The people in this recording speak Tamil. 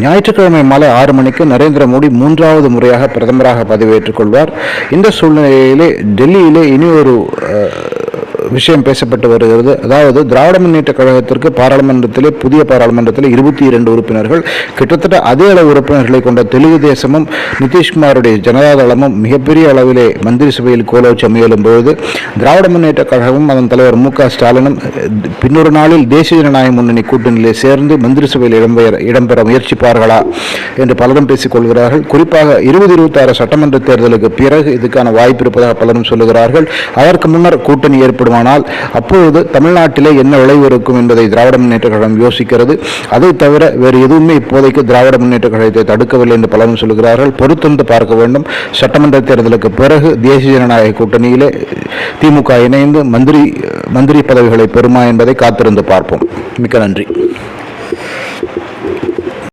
ஞாயிற்றுக்கிழமை மாலை 6 மணிக்கு நரேந்திர மோடி 3வது முறையாக பிரதமராக பதவியேற்றுக் கொள்வார். இந்த சூழ்நிலையிலே டெல்லியிலே இனி ஒரு விஷயம் பேசப்பட்டு வருகிறது. அதாவது திராவிட முன்னேற்ற கழகத்திற்கு புதிய பாராளுமன்றத்திலே 22 உறுப்பினர்கள், கிட்டத்தட்ட அதே அளவு உறுப்பினர்களை கொண்ட தெலுங்கு தேசமும் நிதிஷ்குமாருடைய ஜனதாதளமும் மிகப்பெரிய அளவிலே மந்திரி சபையில் கோலோச்சி முயலும் பொழுது திராவிட முன்னேற்ற கழகமும் அதன் தலைவர் மு.க.ஸ்டாலினும் பின்னொரு நாளில் தேசிய ஜனநாயக முன்னணி கூட்டணியிலே சேர்ந்து மந்திரி சபையில் இடம்பெற முயற்சிப்பார்களா என்று பலரும் பேசிக் கொள்கிறார்கள். குறிப்பாக 2026 சட்டமன்ற தேர்தலுக்கு பிறகு இதுக்கான வாய்ப்பு இருப்பதாக பலரும் சொல்லுகிறார்கள். அதற்கு முன்னர் கூட்டணி ஏற்படுமானால் அப்பொழுது தமிழ்நாட்டிலே என்ன விளைவு இருக்கும் என்பதை திராவிட முன்னேற்ற கழகம் யோசிக்கிறது. அதை தவிர வேறு எதுவுமே இப்போதைக்கு திராவிட முன்னேற்ற கழகத்தை தடுக்கவில்லை என்று பலரும் சொல்கிறார்கள். பொறுத்திருந்து பார்க்க வேண்டும். சட்டமன்ற தேர்தலுக்கு பிறகு தேசிய ஜனநாயக கூட்டணியிலே திமுக இணைந்து மந்திரி பதவிகளை பெறுமா என்பதை காத்திருந்து பார்ப்போம். மிக்க நன்றி.